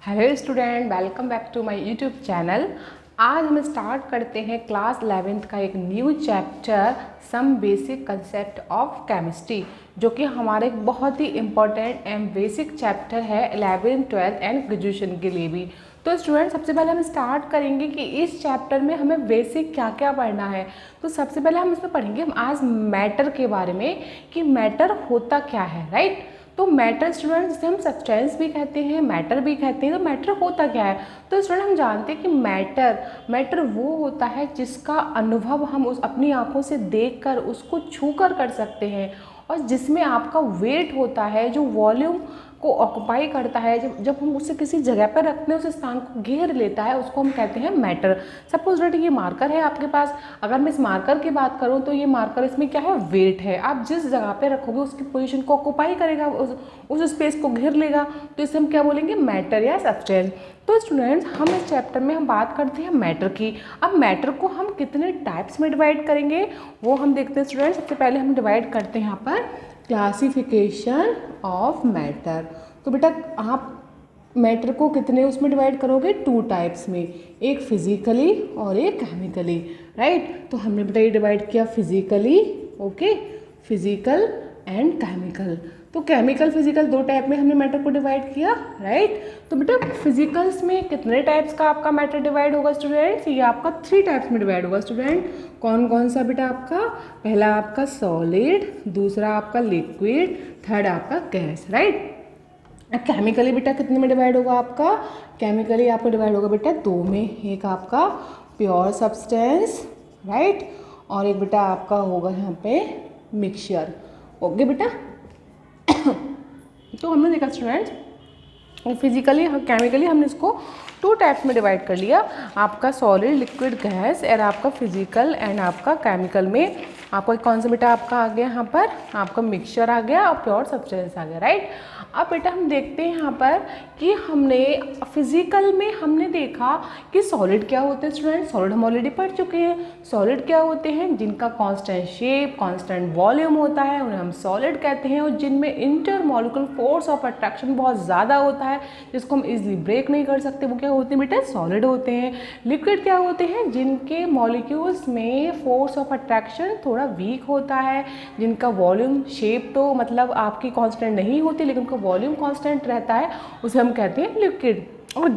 Hello student, welcome back to my YouTube channel. आज हम start करते हैं क्लास 11th का एक new chapter some basic concept of chemistry, जो कि हमारे एक बहुत ही इम्पोर्टेंट एंड बेसिक चैप्टर है 11th 12th एंड ग्रेजुएशन के लिए भी। तो स्टूडेंट, सबसे पहले हम स्टार्ट करेंगे कि इस चैप्टर में हमें बेसिक क्या क्या पढ़ना है। तो सबसे पहले हम इसमें पढ़ेंगे हम आज मैटर के बारे में कि मैटर होता क्या है, राइट। तो मैटर स्टूडेंट, जिसे हम सब्सटेंस भी कहते हैं, मैटर भी कहते हैं, तो मैटर होता क्या है। तो स्टूडेंट, हम जानते हैं कि मैटर वो होता है जिसका अनुभव हम उस अपनी आंखों से देखकर उसको छूकर कर सकते हैं, और जिसमें आपका वेट होता है, जो वॉल्यूम को ऑक्युपाई करता है, जब हम उसे किसी जगह पर रखते हैं, उस स्थान को घेर लेता है, उसको हम कहते हैं मैटर। सपोज दैट ये मार्कर है आपके पास। अगर मैं इस मार्कर की बात करूं तो ये मार्कर, इसमें क्या है, वेट है। आप जिस जगह पे रखोगे उसकी पोजीशन को ऑक्युपाई करेगा, उस स्पेस को घेर लेगा, तो इसे हम क्या बोलेंगे, मैटर या सब्सटेंस। तो स्टूडेंट्स, हम इस चैप्टर में हम बात करते हैं मैटर की। अब मैटर को हम कितने टाइप्स में डिवाइड करेंगे वो हम देखते हैं स्टूडेंट्स। सबसे पहले हम डिवाइड करते हैं यहाँ पर क्लासिफिकेशन ऑफ मैटर। तो बेटा, आप मैटर को कितने उसमें डिवाइड करोगे, 2 टाइप्स में, एक फिजिकली और एक केमिकली, राइट। तो हमने बेटा ये डिवाइड किया physically, okay, physical and chemical. तो केमिकल फिजिकल 2 टाइप में हमने मैटर को डिवाइड किया, राइट। तो बेटा फिजिकल्स में कितने टाइप्स का आपका मैटर डिवाइड होगा स्टूडेंट्स, ये आपका 3 टाइप्स में डिवाइड होगा स्टूडेंट। कौन कौन सा बेटा आपका, पहला आपका सॉलिड, दूसरा आपका लिक्विड, थर्ड आपका गैस, राइट। केमिकली बेटा कितने में डिवाइड होगा आपका, केमिकली आपका डिवाइड होगा बेटा 2 में, एक आपका प्योर सब्सटेंस, राइट, और एक बेटा आपका होगा यहाँ पे मिक्सचर, ओके बेटा। तो हमने देखा स्टूडेंट्स, फिजिकली केमिकली हमने इसको 2 टाइप्स में डिवाइड कर लिया, आपका सॉलिड, लिक्विड, गैस, और आपका फिजिकल एंड आपका केमिकल में आपका कौन सा बेटा आपका आ गया यहाँ पर, आपका मिक्सचर आ गया और प्योर सब्सटेंस आ गया, राइट। अब बेटा हम देखते हैं यहाँ पर कि हमने फिजिकल में हमने देखा कि सॉलिड क्या होते हैं स्टूडेंट, सॉलिड हम ऑलरेडी पढ़ चुके हैं। सॉलिड क्या होते हैं, जिनका कांस्टेंट शेप, कांस्टेंट वॉल्यूम होता है, उन्हें हम सॉलिड कहते हैं, और जिनमें इंटरमॉलिक्यूलर फोर्स ऑफ अट्रैक्शन बहुत ज़्यादा होता है, जिसको हम इजीली ब्रेक नहीं कर सकते, वो क्या होते हैं बेटा, सॉलिड होते हैं। लिक्विड क्या होते हैं, जिनके मॉलिक्यूल्स में फोर्स ऑफ अट्रैक्शन थोड़ा वीक होता है, जिनका वॉल्यूम शेप तो मतलब आपकी कांस्टेंट नहीं होती, लेकिन उनका वॉल्यूम कांस्टेंट रहता है, उसे हम कहते हैं लिक्विड। और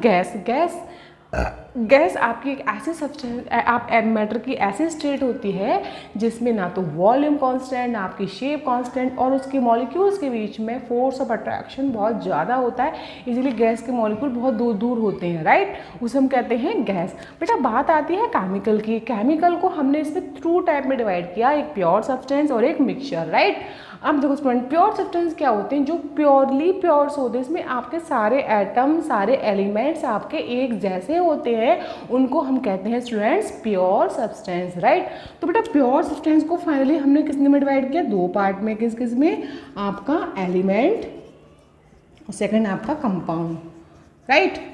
गैस आपकी एक ऐसी सब्सटेंस, आप मैटर की ऐसी स्टेट होती है जिसमें ना तो वॉल्यूम कांस्टेंट, ना आपकी शेप कांस्टेंट, और उसके मॉलिक्यूल्स के बीच में फोर्स ऑफ अट्रैक्शन बहुत ज़्यादा होता है, इसीलिए गैस के मॉलिक्यूल बहुत दूर दूर होते हैं, राइट, उसे हम कहते हैं गैस। बेटा बात आती है केमिकल की। केमिकल को हमने इसमें 2 टाइप में डिवाइड किया, एक प्योर सब्सटेंस और एक मिक्सचर, राइट। अब देखो स्टूडेंट, प्योर सब्सटेंस क्या होते हैं, जो प्योरली प्योर्स होते हैं, इसमें आपके सारे एटम, सारे एलिमेंट्स आपके एक जैसे होते हैं, उनको हम कहते हैं स्टूडेंट्स प्योर सब्सटेंस, राइट। तो बेटा प्योर सब्सटेंस को फाइनली हमने किसने में डिवाइड किया, 2 पार्ट में, किस किस में, आपका एलिमेंट और सेकंड आपका कंपाउंड, राइट।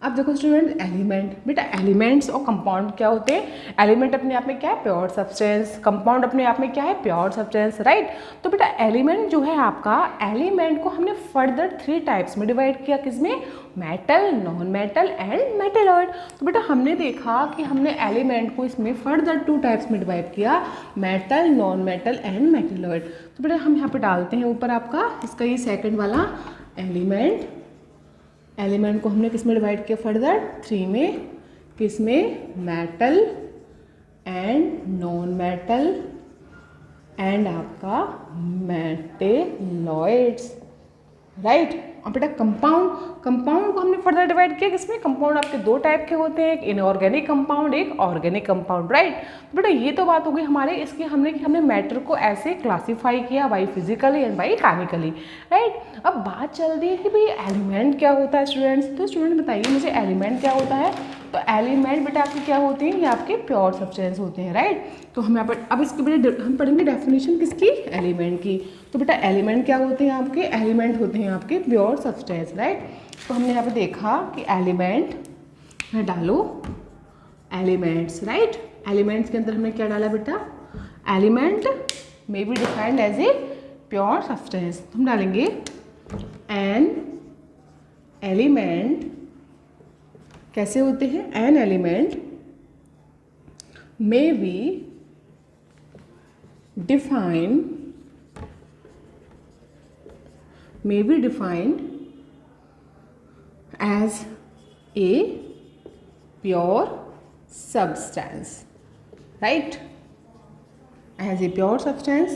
अब देखो स्टूडेंट, एलिमेंट, बेटा एलिमेंट्स और कंपाउंड क्या होते हैं, एलिमेंट अपने आप में क्या है, प्योर सब्सटेंस, कंपाउंड अपने आप में क्या है, प्योर सब्सटेंस, राइट। तो बेटा एलिमेंट जो है आपका, एलिमेंट को हमने फर्दर 3 टाइप्स में डिवाइड किया, किसमें, metal, non metal and metalloid. तो बेटा हमने देखा कि हमने एलिमेंट को इसमें फर्दर 2 टाइप्स में डिवाइड किया, metal, non metal and metalloid. तो बेटा हम यहाँ पे डालते हैं ऊपर आपका इसका ये सेकेंड वाला एलिमेंट को हमने किस में डिवाइड किया, फर्दर 3 में, किस में, metal and non metal and आपका मेटेलॉइड्स, राइट। और बेटा कंपाउंड को हमने फर्दर डिवाइड किया, किसमें, कंपाउंड आपके 2 टाइप के होते हैं, एक इनऑर्गेनिक कंपाउंड, एक ऑर्गेनिक कंपाउंड, राइट। तो बेटा ये तो बात हो गई हमारे इसकी, हमने मैटर को ऐसे क्लासीफाई किया by physically and by chemically, right. अब बात चल रही है कि भाई एलिमेंट क्या होता है स्टूडेंट्स। तो स्टूडेंट बताइए मुझे एलिमेंट क्या होता है। तो एलिमेंट बेटा आपके क्या होते हैं, ये आपके प्योर सब्सटेंस होते हैं, राइट। तो हम यहाँ पर अब इसके बेटा हम पढ़ेंगे डेफिनेशन किसकी, एलिमेंट की। तो बेटा एलिमेंट क्या होते हैं आपके, एलिमेंट होते हैं आपके प्योर सब्सटेंस, राइट। तो हमने यहाँ पे देखा कि एलिमेंट में डालो एलिमेंट्स, राइट। एलिमेंट्स के अंदर हमने क्या डाला बेटा, element may be defined as a pure substance. हम डालेंगे एन एलिमेंट कैसे होते हैं? An element may be defined as a pure substance, right? As a pure substance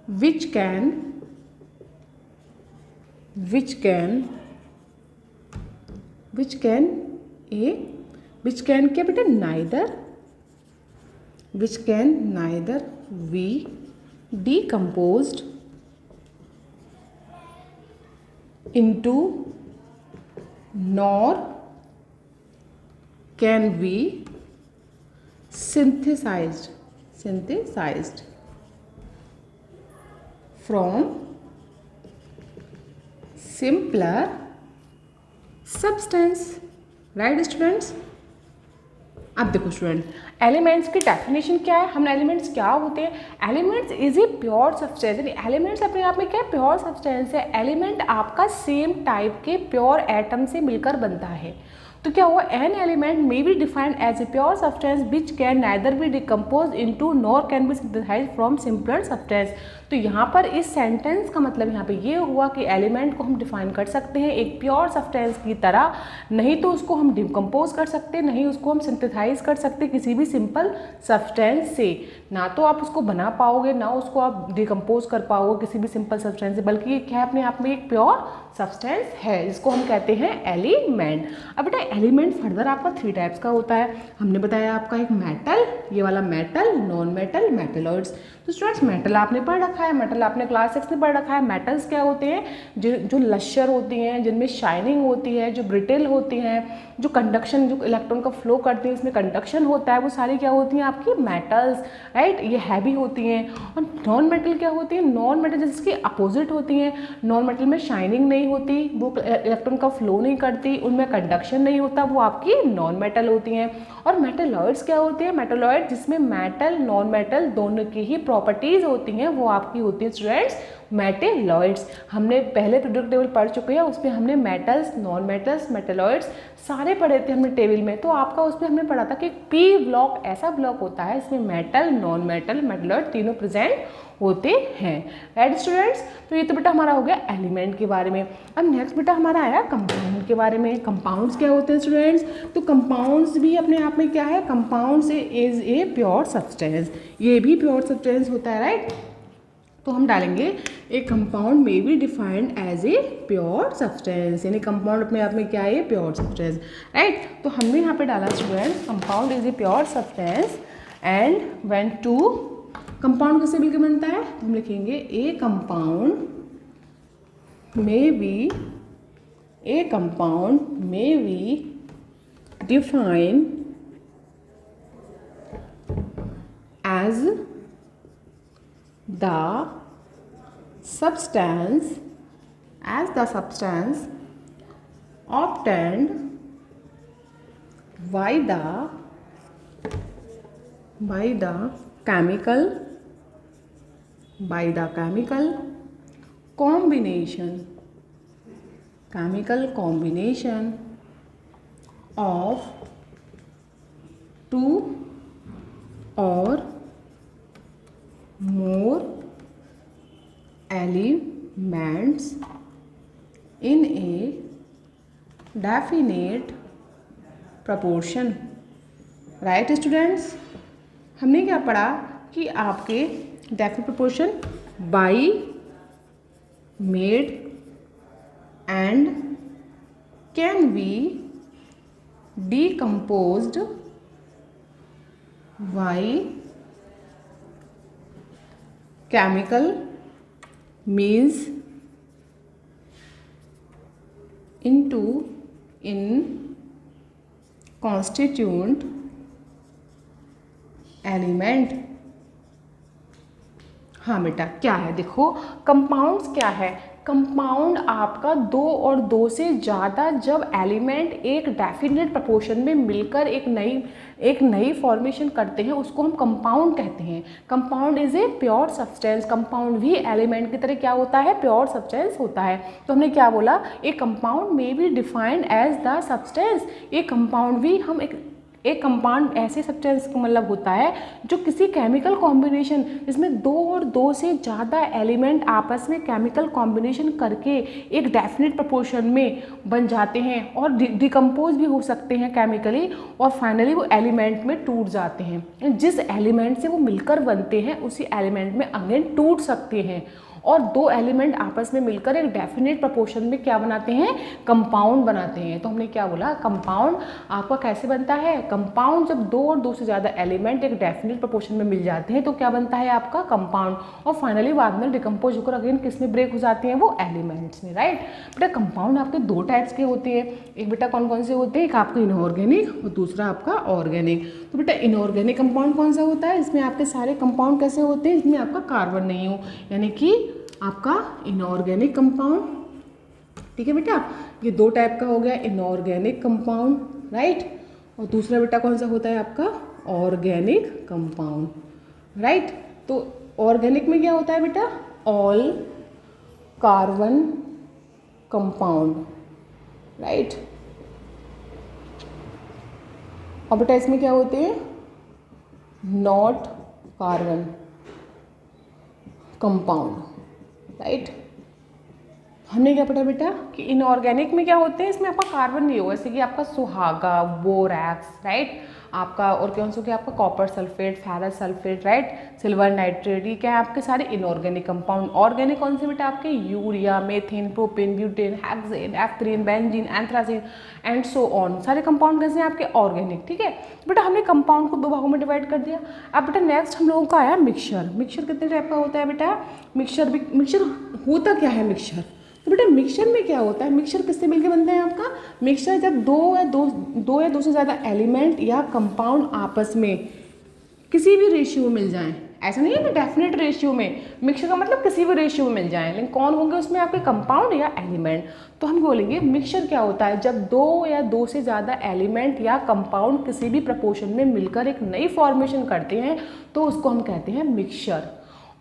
which can क्या बेटा? which can neither be decomposed into nor can be synthesized from simpler substance, right students? अब देखो student, elements की definition क्या है? हमने elements क्या होते हैं? Elements is a pure substance. यानी एलिमेंट्स अपने आप में क्या है? प्योर सब्सटेंस है। एलिमेंट आपका सेम टाइप के प्योर एटम से मिलकर बनता है। तो क्या हुआ? An element may be defined as a pure substance which can neither be decompose into nor can be synthesised from simpler substance. तो यहाँ पर इस सेंटेंस का मतलब यहाँ पे ये हुआ कि एलिमेंट को हम डिफाइन कर सकते हैं एक प्योर सब्सटेंस की तरह, नहीं तो उसको हम डिकम्पोज कर सकते, नहीं उसको हम सिंथेसाइज कर सकते किसी भी सिंपल सब्सटेंस से। ना तो आप उसको बना पाओगे, ना उसको आप डिकम्पोज कर पाओगे किसी भी सिंपल सब्सटेंस से, बल्कि ये क्या है? अपने आप में एक प्योर सब्सटेंस है, जिसको हम कहते हैं एलिमेंट। अब बेटा एलिमेंट फर्दर आपका 3 टाइप्स का होता है। हमने बताया आपका एक मेटल, ये वाला मेटल, नॉन मेटल, मेटलॉइड्स। तो स्टूडेंट्स मेटल आपने पढ़ रखा है, मेटल आपने क्लास 6 में पढ़ रखा है। मेटल्स क्या होते हैं? जो लश्यर होती हैं, जिनमें शाइनिंग होती है, जो ब्रिटेल होती हैं, जो कंडक्शन, जो इलेक्ट्रॉन का फ्लो करती है, इसमें कंडक्शन होता है, वो सारी क्या होती हैं? आपकी मेटल्स, राइट? ये हैवी होती हैं। और नॉन मेटल क्या होती है? नॉन मेटल जिसकी अपोजिट होती हैं। नॉन मेटल में शाइनिंग नहीं होती, वो इलेक्ट्रॉन का फ्लो नहीं करती, उनमें कंडक्शन नहीं होता, वो आपकी नॉन मेटल होती हैं। और मेटलॉइड्स क्या होते हैं? मेटलॉइड जिसमें मेटल नॉन मेटल दोनों की ही प्रॉपर्टीज होती हैं, वो आपकी होती है स्टूडेंट्स मेटलॉइड्स। हमने पहले पीरियोडिक टेबल पढ़ चुके हैं, उसमें हमने मेटल्स, नॉन मेटल्स, मेटलॉइड्स सारे पढ़े थे हमने टेबल में। तो आपका उसमें हमने पढ़ा था कि पी ब्लॉक ऐसा ब्लॉक होता है इसमें मेटल, नॉन मेटल, मेटलॉइड तीनों प्रेजेंट होते हैं, राइट स्टूडेंट्स? तो ये तो बेटा हमारा हो गया एलिमेंट के बारे में। अब नेक्स्ट बेटा हमारा आया कंपाउंड के बारे में। कंपाउंड्स क्या होते हैं स्टूडेंट्स? तो कंपाउंड्स भी अपने आप में क्या है? Compounds is a pure substance, ये भी प्योर सब्सटेंस होता है, राइट? तो हम डालेंगे a compound may be defined as a pure substance, यानी कंपाउंड अपने आप में क्या है? Pure substance, right? तो हमने यहाँ पे डाला students compound is a pure substance and when two compound कैसे मिलकर बनता है? हम लिखेंगे a compound may be defined as the substance obtained by the chemical combination of two or more elements in a definite proportion, right students? हमने क्या पढ़ा कि आपके definite proportion by made and can be decomposed by chemical means in constituent element. हाँ बेटा क्या है? देखो कंपाउंड्स क्या है? कंपाउंड आपका दो और दो से ज़्यादा जब एलिमेंट एक डेफिनेट प्रोपोर्शन में मिलकर एक नई फॉर्मेशन करते हैं उसको हम कंपाउंड कहते हैं। Compound is a pure substance. Compound भी एलिमेंट की तरह क्या होता है, प्योर सब्सटेंस होता है। तो हमने क्या बोला, a compound may be defined as the substance. ये कंपाउंड भी हम एक कंपाउंड ऐसे सब्सटेंस का मतलब होता है जो किसी केमिकल कॉम्बिनेशन, इसमें दो और दो से ज़्यादा एलिमेंट आपस में केमिकल कॉम्बिनेशन करके एक डेफिनेट प्रोपोर्शन में बन जाते हैं और डिकम्पोज भी हो सकते हैं केमिकली, और फाइनली वो एलिमेंट में टूट जाते हैं। जिस एलिमेंट से वो मिलकर बनते हैं उसी एलिमेंट में अगेन टूट सकते हैं, और दो एलिमेंट आपस में मिलकर एक डेफिनेट प्रोपोर्शन में क्या बनाते हैं, कंपाउंड बनाते हैं। तो हमने क्या बोला, कंपाउंड आपका कैसे बनता है, कंपाउंड जब दो और दो से ज़्यादा एलिमेंट एक डेफिनेट प्रोपोर्शन में मिल जाते हैं तो क्या बनता है आपका कंपाउंड, और फाइनली बाद में डिकम्पोज होकर अगेन किस में ब्रेक हो जाते हैं, वो एलिमेंट्स में, राइट। बेटा कंपाउंड आपके दो टाइप्स के होते हैं, एक बेटा कौन कौन से होते हैं, एक आपका इनऑर्गेनिक और दूसरा आपका ऑर्गेनिक। तो बेटा इनऑर्गेनिक कंपाउंड कौन सा होता है, इसमें आपके सारे कंपाउंड कैसे होते हैं, इसमें आपका कार्बन नहीं हो, यानी कि आपका इनऑर्गेनिक कंपाउंड। ठीक है बेटा, ये दो टाइप का हो गया, इनऑर्गेनिक कंपाउंड, राइट। और दूसरा बेटा कौन सा होता है आपका, ऑर्गेनिक कंपाउंड, राइट। तो ऑर्गेनिक में क्या होता है बेटा, ऑल कार्बन कंपाउंड, राइट। और बेटा इसमें क्या होते हैं, नॉट कार्बन कंपाउंड, राइट। हमने क्या पढ़ा बेटा कि इनऑर्गेनिक में क्या होते हैं, इसमें आपका कार्बन नहीं होगा, जैसे कि आपका सुहागा, बोरैक्स, राइट, आपका और कौन सा क्या आपका copper sulphate, ferrous sulphate, right, silver nitrate, ये क्या है आपके सारे इनऑर्गेनिक कंपाउंड। ऑर्गेनिक कौन से बेटा आपके, urea, methane, propane, butane, hexane, एफ्थरीन, benzene, anthracene and so on, सारे कंपाउंड कैसे हैं आपके ऑर्गेनिक। ठीक है बेटा, हमने कंपाउंड को दो भागों में डिवाइड कर दिया। अब बेटा नेक्स्ट हम लोगों का आया मिक्सचर। मिक्सचर कितने टाइप का होता है बेटा, मिक्सचर होता क्या है मिक्सचर, तो बेटा मिक्सचर में क्या होता है, मिक्सचर किससे मिलकर बनता है आपका, मिक्सचर जब दो या दो से ज़्यादा एलिमेंट या कंपाउंड आपस में किसी भी रेशियो में मिल जाएं, ऐसा नहीं है कि डेफिनेट रेशियो में, मिक्सचर का मतलब किसी भी रेशियो में मिल जाएं, लेकिन कौन होंगे उसमें आपके कंपाउंड या एलिमेंट। तो हम बोलेंगे मिक्सचर क्या होता है, जब दो या दो से ज़्यादा एलिमेंट या कंपाउंड किसी भी प्रपोर्शन में मिलकर एक नई फॉर्मेशन करते हैं तो उसको हम कहते हैं मिक्सचर।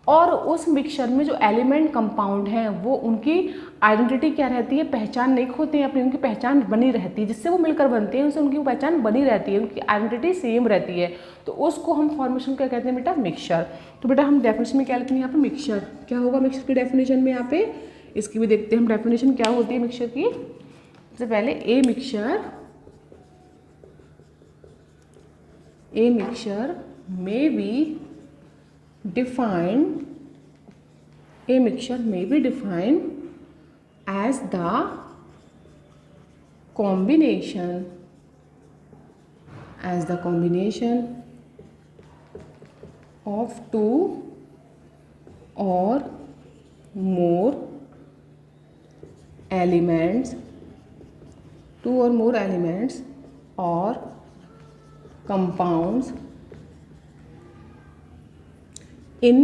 और उस मिक्सचर में जो एलिमेंट कंपाउंड हैं वो उनकी आइडेंटिटी क्या रहती है, पहचान नहीं खोते हैं अपनी, उनकी पहचान बनी रहती है, जिससे वो मिलकर बनते हैं उनसे उनकी पहचान बनी रहती है, उनकी आइडेंटिटी सेम रहती है, तो उसको हम फॉर्मेशन क्या कहते हैं बेटा, मिक्सचर। तो बेटा हम डेफिनेशन में क्या लिखते हैं यहाँ पे, मिक्सचर क्या होगा, मिक्सचर की डेफिनेशन में यहाँ पे इसकी भी देखते हैं हम डेफिनेशन क्या होती है मिक्सचर की। सबसे पहले a mixture may be defined as the combination of two or more elements or compounds in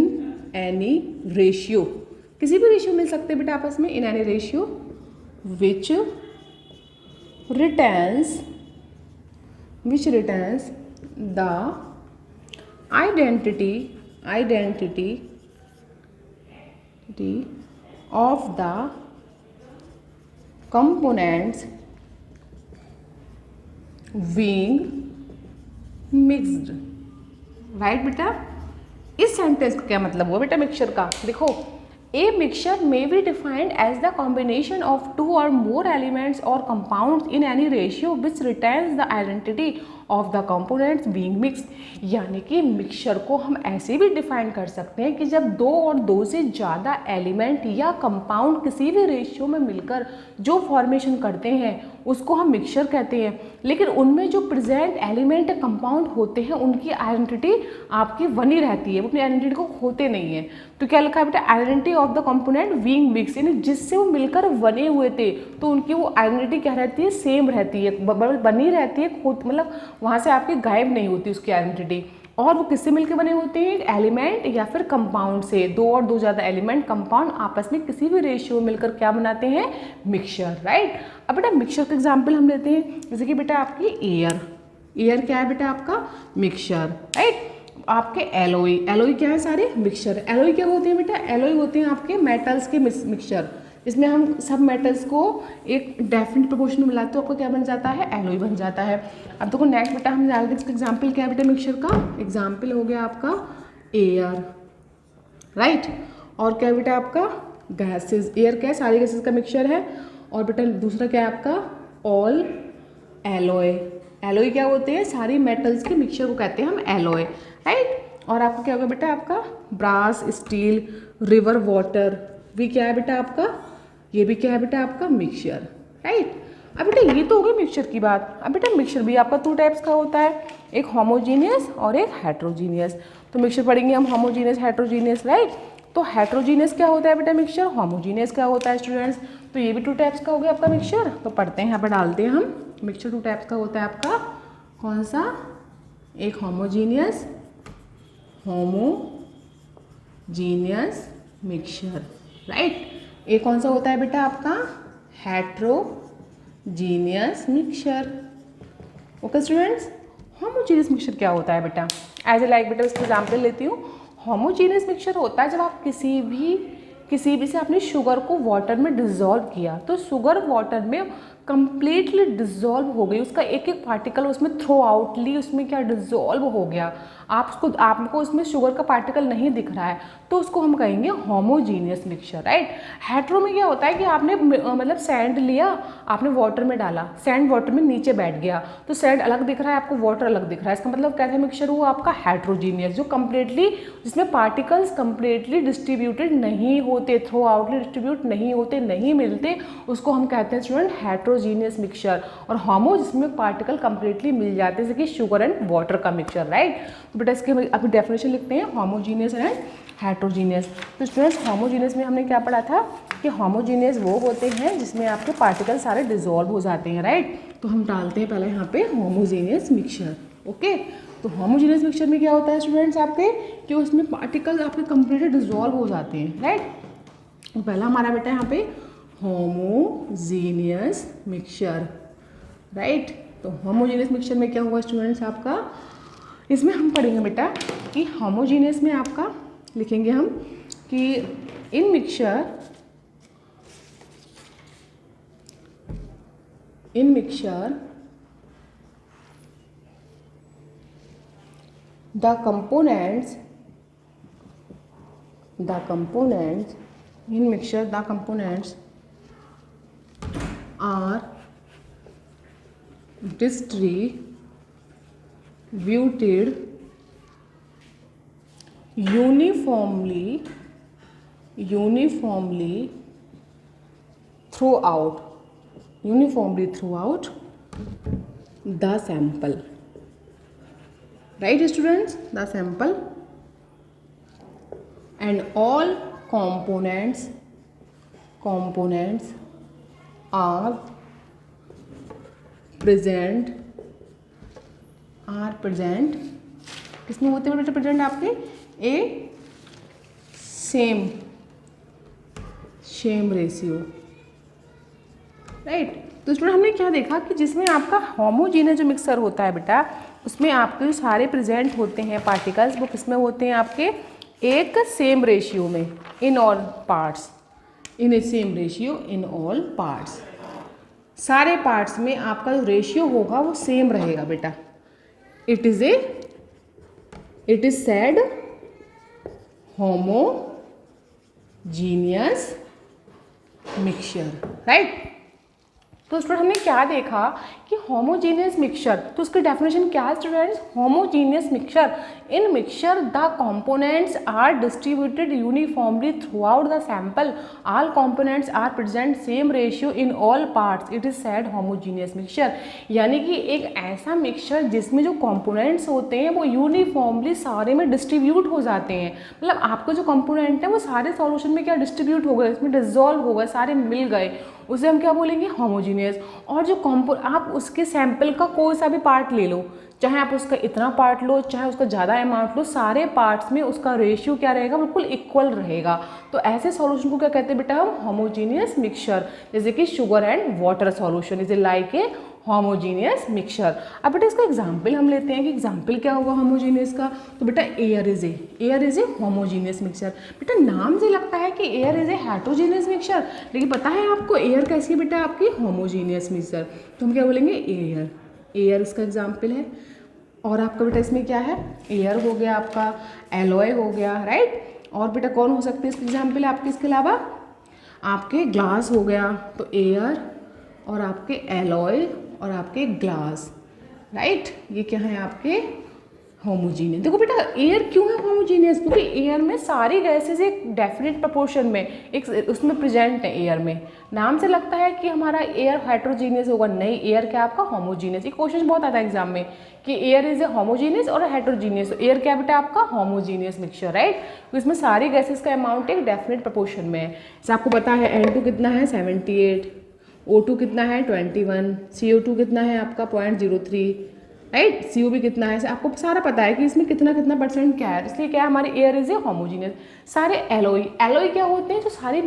any ratio, किसी भी रेशियो मिल सकते हैं बेटा आपस में, in any ratio which retains the identity of the components being mixed, right बेटा। इस sentence का क्या मतलब हुआ बेटा मिक्सचर का, देखो a mixture may be defined as the combination of two और मोर एलिमेंट्स और compounds in any ratio which retains the identity of the components being mixed. यानी कि मिक्सचर को हम ऐसे भी डिफाइन कर सकते हैं कि जब दो और दो से ज़्यादा एलिमेंट या कंपाउंड किसी भी रेशियो में मिलकर जो फॉर्मेशन करते हैं उसको हम मिक्सचर कहते हैं, लेकिन उनमें जो प्रेजेंट एलिमेंट कंपाउंड होते हैं उनकी आइडेंटिटी आपकी बनी रहती है, वो अपनी आइडेंटिटी को खोते नहीं है। तो क्या लिखा है बेटा, identity of the component being mix, यानी जिससे वो मिलकर बने हुए थे तो उनकी वो आइडेंटिटी क्या रहती है, सेम रहती है, बनी रहती है, मतलब वहाँ से आपकी गायब नहीं होती उसकी आइडेंटिटी। और वो किससे मिलकर बने होते हैं, एक एलिमेंट या फिर कंपाउंड से। दो और दो ज़्यादा एलिमेंट कंपाउंड आपस में किसी भी रेशियो में मिलकर क्या बनाते हैं, मिक्सचर, राइट। अब बेटा मिक्सचर का एग्जाम्पल हम लेते हैं, जैसे कि बेटा आपकी एयर, एयर क्या है बेटा आपका, मिक्सचर, राइट। आपके एलोई, एलोई क्या है, सारे मिक्सचर। एलोई क्या होते हैं बेटा, एलोई होते हैं आपके मेटल्स के मिक्सचर, इसमें हम सब मेटल्स को एक डेफिनेट प्रोपोर्शन में मिलाते हैं, आपको क्या बन जाता है, एलोई बन जाता है। अब देखो नेक्स्ट बेटा हम जानते हैं इसका एग्जाम्पल क्या है बेटा, मिक्सचर का एग्जाम्पल हो गया आपका एयर, राइट। और क्या है बेटा आपका गैसेस, एयर क्या है, सारी गैसेस का मिक्सचर है। और बेटा दूसरा क्या है आपका ऑल एलोय, एलोय क्या होते हैं, सारी मेटल्स के मिक्सचर को कहते हैं हम एलोय, राइट। और आपका क्या होगा बेटा आपका ब्रास, स्टील, रिवर वाटर भी क्या है बेटा आपका, ये भी क्या है बेटा आपका मिक्सचर, राइट। अब बेटा ये तो हो गई मिक्सचर की बात। अब बेटा मिक्सचर भी आपका टू टाइप्स का होता है, एक होमोजीनियस और एक हेट्रोजीनियस। तो मिक्सचर पढ़ेंगे हम होमोजीनियस हेट्रोजीनियस, राइट। तो हेट्रोजीनियस क्या होता है बेटा मिक्सचर, होमोजीनियस क्या होता है स्टूडेंट्स। तो ये भी टू टाइप्स का हो गया आपका मिक्सचर। तो पढ़ते हैं, यहाँ पर डालते हैं हम, मिक्सचर टू टाइप्स का होता है आपका कौन सा, एक होमोजीनियस, होमोजीनियस मिक्सचर, राइट। एक कौन सा होता है बेटा आपका heterogeneous mixture. Okay students, homogeneous mixture क्या होता है बेटा, एज ए लाइक बेटा इसका एग्जाम्पल लेती हूँ। होमोजीनियस मिक्सचर होता है जब आप किसी भी से आपने शुगर को वाटर में डिज़ोल्व किया, तो शुगर वाटर में कंप्लीटली डिज़ोल्व हो गई, उसका एक एक पार्टिकल उसमें थ्रो आउटली उसमें क्या डिज़ोल्व हो गया, आपको उसमें शुगर का पार्टिकल नहीं दिख रहा है, तो उसको हम कहेंगे होमोजीनियस मिक्सचर, राइट। हेट्रो में क्या होता है कि आपने मतलब सैंड लिया, आपने वाटर में डाला, सैंड वाटर में नीचे बैठ गया, तो सैंड अलग दिख रहा है, आपको वाटर अलग दिख रहा है, इसका मतलब कैसा मिक्सचर हुआ आपका हेट्रोजीनियस, जो कंप्लीटली जिसमें पार्टिकल्स कंप्लीटली डिस्ट्रीब्यूटेड नहीं होते, थ्रो आउटली डिस्ट्रीब्यूट नहीं होते, नहीं मिलते, उसको हम कहते हैं स्टूडेंट हेट्रोजीनियस मिक्सचर। और होमो जिसमें पार्टिकल कंप्लीटली मिल जाते हैं, जैसे कि शुगर एंड वाटर का मिक्सचर, राइट। तो बेटा इसके हम अभी डेफिनेशन लिखते हैं, होमोजीनियस एंड हेट्रोजीनियस। तो स्टूडेंट्स होमोजीनियस में हमने क्या पढ़ा था कि होमोजीनियस वो होते हैं जिसमें आपके पार्टिकल सारे डिजोल्व हो जाते हैं, राइट। तो हम डालते हैं पहले यहाँ पे होमोजीनियस मिक्सचर, ओके। तो होमोजीनियस मिक्सचर में क्या होता है स्टूडेंट्स आपके कि उसमें पार्टिकल आपके कंप्लीटली डिजोल्व हो जाते हैं, राइट। तो पहला हमारा बेटा यहाँ पे होमोजीनियस मिक्सचर, राइट। तो होमोजीनियस मिक्सचर में क्या हुआ स्टूडेंट्स आपका, इसमें हम पढ़ेंगे बेटा कि होमोजीनियस में आपका लिखेंगे हम कि इन mixture the components are distributed uniformly throughout the sample, right students, the sample, and all components are present किसमें होते हैं प्रेजेंट आपके, ए सेम रेशियो, राइट। तो स्टूडेंट हमने क्या देखा कि जिसमें आपका होमोजीनियस जो मिक्सचर होता है बेटा, उसमें आपके सारे प्रेजेंट होते हैं पार्टिकल्स, वो किसमें होते हैं आपके एक सेम रेशियो में, इन all parts, in A same ratio in all parts, सारे पार्ट्स में आपका जो रेशियो होगा वो सेम रहेगा बेटा। It is said homogeneous mixture, right. तो स्टूडेंट हमने क्या देखा कि होमोजीनियस मिक्सचर, तो उसकी डेफिनेशन क्या है students, homogeneous mixture, in mixture the components are distributed uniformly throughout the sample, all components are present same ratio in all parts, it is said homogeneous mixture. यानी कि एक ऐसा mixture जिसमें जो कंपोनेंट्स होते हैं वो यूनिफॉर्मली सारे में डिस्ट्रीब्यूट हो जाते हैं, मतलब आपके जो कंपोनेंट है वो सारे सॉल्यूशन में क्या डिस्ट्रीब्यूट हो गए, इसमें डिजोल्व हो गए, सारे मिल गए, उसे हम क्या बोलेंगे होमोजीनियस। और जो आप उसके सैंपल का कोई सा भी पार्ट ले लो, चाहे आप उसका इतना पार्ट लो, चाहे उसका ज़्यादा अमाउंट लो, सारे पार्ट्स में उसका रेशियो क्या रहेगा, बिल्कुल इक्वल रहेगा। तो ऐसे सॉल्यूशन को क्या कहते हैं बेटा हम, होमोजीनियस मिक्सचर। जैसे कि sugar and water solution is like a homogeneous mixture. अब बेटा इसका एग्जाम्पल हम लेते हैं कि एग्जाम्पल क्या होगा होमोजीनियस का। तो बेटा air is a homogeneous mixture. बेटा नाम से लगता है कि air is a heterogeneous mixture, लेकिन पता है आपको एयर कैसी है बेटा आपकी, होमोजीनियस मिक्सचर। तो हम क्या बोलेंगे, एयर। एयर इसका एग्जाम्पल है। और आपका बेटा इसमें क्या है, एयर हो गया आपका, एलॉय हो गया, राइट। और बेटा कौन हो सकते हैं इसके एग्जाम्पल आपके, इसके अलावा आपके ग्लास हो गया, तो एयर और आपके एलॉय और आपके ग्लास, राइट। ये क्या है आपके होमोजीनियस। देखो बेटा एयर क्यों है होमोजीनियस, क्योंकि एयर में सारी गैसेज एक डेफिनेट प्रपोर्शन में एक उसमें प्रेजेंट है एयर में। नाम से लगता है कि हमारा एयर हेट्रोजीनियस होगा, नहीं, एयर क्या आपका होमोजीनियस। ये क्वेश्चन बहुत आता है एग्जाम में कि एयर इज ए होमोजीनियस और हेट्रोजीनियस। एयर क्या बेटा आपका होमोजीनियस मिक्सचर, राइट। तो इसमें सारी गैसेज का अमाउंट एक डेफिनेट प्रपोर्शन में है। जैसे आपको पता है N2 कितना है 78, O2 कितना है 21, CO2 कितना है आपका 0.03, राइट। CO भी कितना है, आपको सारा पता है कि इसमें कितना कितना परसेंट क्या है। इसलिए क्या है हमारे एयर इज ए होमोजीनियस। सारे एलॉय क्या होते हैं, जो सारी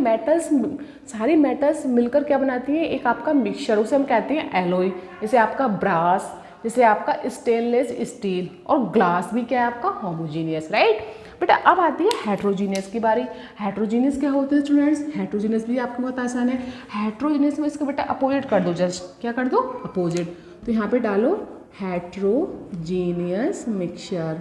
मेटल्स मिलकर क्या बनाती है, एक आपका मिक्सचर, उसे हम कहते हैं एलॉय। जैसे आपका ब्रास, जैसे आपका स्टेनलेस स्टील, और ग्लास भी क्या है आपका होमोजीनियस, राइट। बेटा अब आती है हेट्रोजीनियस की बारी। हेट्रोजीनियस क्या होते हैं स्टूडेंट्स, हेट्रोजीनियस भी आपको बहुत आसान है। हेट्रोजीनियस में इसका बेटा अपोजिट कर दो, जस्ट क्या कर दो, अपोजिट। तो यहाँ पे डालो हेट्रोजीनियस मिक्सचर,